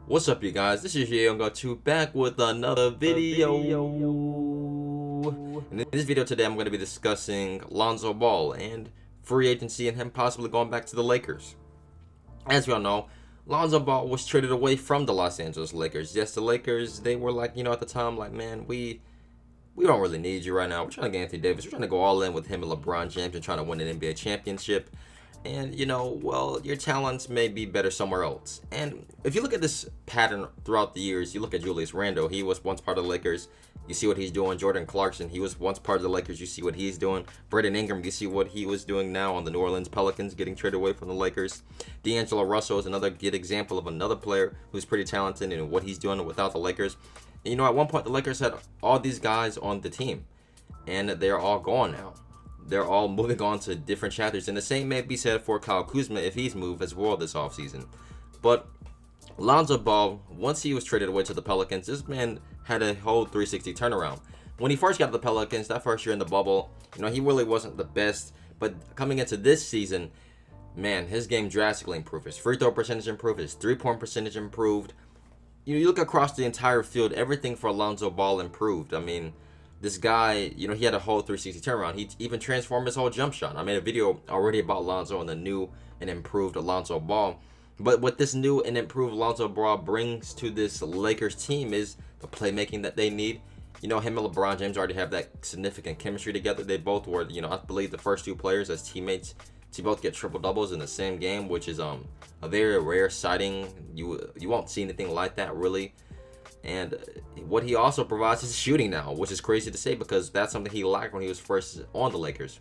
What's up, you guys? This is your Younger 2 back with another video. In this video today, I'm going to be discussing Lonzo Ball and free agency and him possibly going back to the Lakers. As we all know, Lonzo Ball was traded away from the Los Angeles Lakers. Yes, the Lakers, they were like, at the time, like, man, we don't really need you right now. We're trying to get Anthony Davis. We're trying to go all in with him and LeBron James and trying to win an NBA championship. And, well, your talents may be better somewhere else. And if you look at this pattern throughout the years, you look at Julius Randle. He was once part of the Lakers. You see what he's doing. Jordan Clarkson, he was once part of the Lakers. You see what he's doing. Brandon Ingram, you see what he was doing now on the New Orleans Pelicans, getting traded away from the Lakers. D'Angelo Russell is another good example of another player who's pretty talented and what he's doing without the Lakers. And, at one point, the Lakers had all these guys on the team, and they're all gone now. They're all moving on to different chapters. And the same may be said for Kyle Kuzma if he's moved as well this offseason. But Lonzo Ball, once he was traded away to the Pelicans, this man had a whole 360 turnaround. When he first got to the Pelicans, that first year in the bubble, he really wasn't the best. But coming into this season, man, his game drastically improved. His free throw percentage improved. His three-point percentage improved. You look across the entire field, everything for Lonzo Ball improved. I mean, this guy, he had a whole 360 turnaround. He even transformed his whole jump shot. I made a video already about Lonzo and the new and improved Lonzo Ball. But what this new and improved Lonzo Ball brings to this Lakers team is the playmaking that they need. Him and LeBron James already have that significant chemistry together. They both were, I believe, the first two players as teammates to both get triple doubles in the same game, which is a very rare sighting. You won't see anything like that really. And what he also provides is shooting now, which is crazy to say because that's something he lacked when he was first on the Lakers.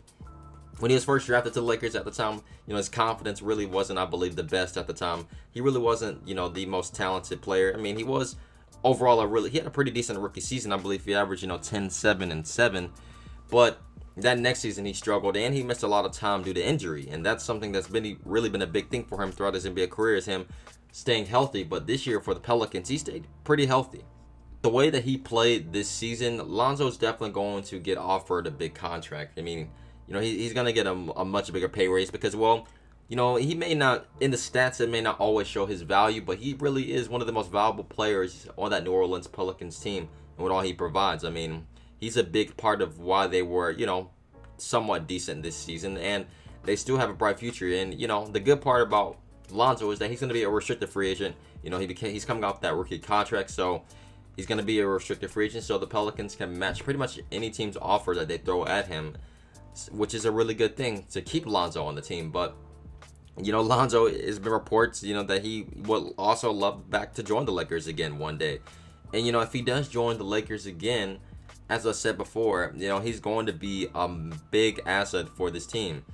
When he was first drafted to the Lakers at the time, his confidence really wasn't, I believe, the best at the time. He really wasn't, the most talented player. I mean, he was overall he had a pretty decent rookie season. I believe he averaged, 10, 7, and 7. But that next season he struggled and he missed a lot of time due to injury. And that's something that's really been a big thing for him throughout his NBA career is him staying healthy. But this year for the Pelicans, he stayed pretty healthy. The way that he played this season, Lonzo's definitely going to get offered a big contract. I mean, he's going to get a much bigger pay raise because, well, he may not, in the stats, it may not always show his value, but he really is one of the most valuable players on that New Orleans Pelicans team and what all he provides. I mean, he's a big part of why they were, somewhat decent this season, and they still have a bright future. And, the good part about Lonzo is that he's going to be a restricted free agent. He's coming off that rookie contract, so he's going to be a restricted free agent, so the Pelicans can match pretty much any team's offer that they throw at him, which is a really good thing to keep Lonzo on the team. But, Lonzo, has been reports, that he would also love back to join the Lakers again one day. And, if he does join the Lakers again, as I said before, he's going to be a big asset for this team.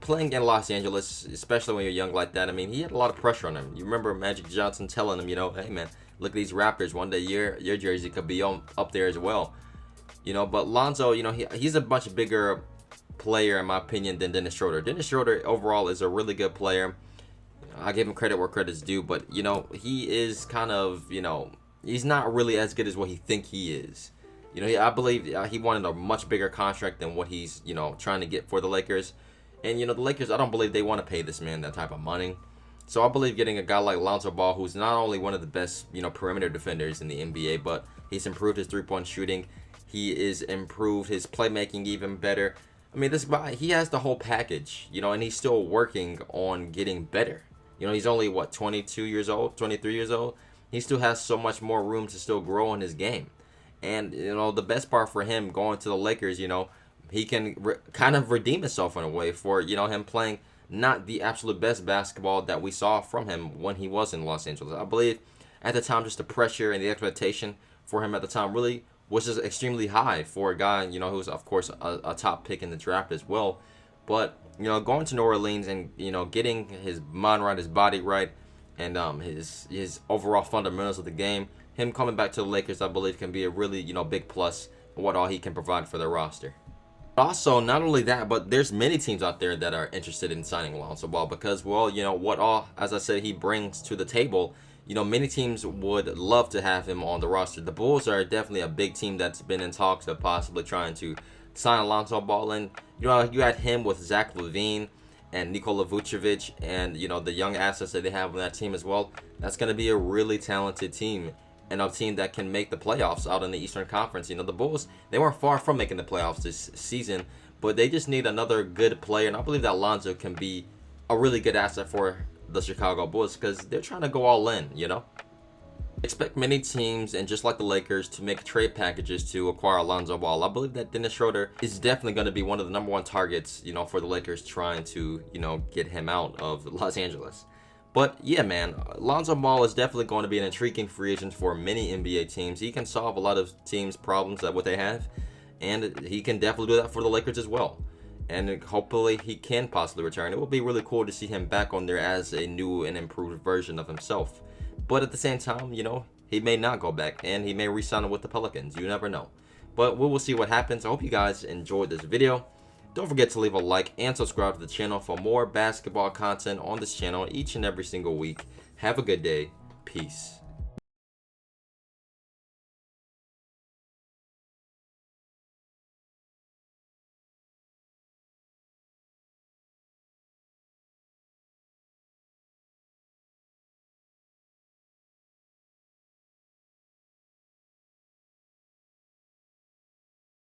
Playing in Los Angeles, especially when you're young like that, I mean, he had a lot of pressure on him. You remember Magic Johnson telling him, hey, man, look at these Raptors. One day your jersey could be up there as well. But Lonzo, he's a much bigger player, in my opinion, than Dennis Schroeder. Dennis Schroeder, overall, is a really good player. I give him credit where credit's due, but, he is kind of, he's not really as good as what he think he is. I believe he wanted a much bigger contract than what he's, trying to get for the Lakers. And, the Lakers, I don't believe they want to pay this man that type of money. So I believe getting a guy like Lonzo Ball, who's not only one of the best, perimeter defenders in the NBA, but he's improved his three-point shooting. He is improved his playmaking even better. I mean, this guy, he has the whole package, and he's still working on getting better. He's only, 22 years old, 23 years old. He still has so much more room to still grow in his game. And, the best part for him going to the Lakers, he can kind of redeem himself in a way for, him playing not the absolute best basketball that we saw from him when he was in Los Angeles. I believe at the time just the pressure and the expectation for him at the time really was just extremely high for a guy, who's, of course, a top pick in the draft as well. But, going to New Orleans and, getting his mind right, his body right, and his overall fundamentals of the game, him coming back to the Lakers, I believe, can be a really, big plus for what all he can provide for their roster. Also, not only that, but there's many teams out there that are interested in signing Lonzo Ball because, well, what all, as I said, he brings to the table. Many teams would love to have him on the roster. The Bulls are definitely a big team that's been in talks of possibly trying to sign Lonzo Ball. And, you had him with Zach LaVine and Nikola Vucevic, and the young assets that they have on that team as well, that's going to be a really talented team, and a team that can make the playoffs out in the Eastern Conference. The Bulls, they weren't far from making the playoffs this season, but they just need another good player, and I believe that Lonzo can be a really good asset for the Chicago Bulls because they're trying to go all in. Expect many teams, and just like the Lakers, to make trade packages to acquire Lonzo Ball. I believe that Dennis Schroeder is definitely going to be one of the number one targets, for the Lakers trying to, get him out of Los Angeles. But yeah, man, Lonzo Ball is definitely going to be an intriguing free agent for many NBA teams. He can solve a lot of teams' problems that what they have, and he can definitely do that for the Lakers as well. And hopefully he can possibly return. It would be really cool to see him back on there as a new and improved version of himself. But at the same time, he may not go back, and he may re-sign with the Pelicans. You never know. But we will see what happens. I hope you guys enjoyed this video. Don't forget to leave a like and subscribe to the channel for more basketball content on this channel each and every single week. Have a good day. Peace.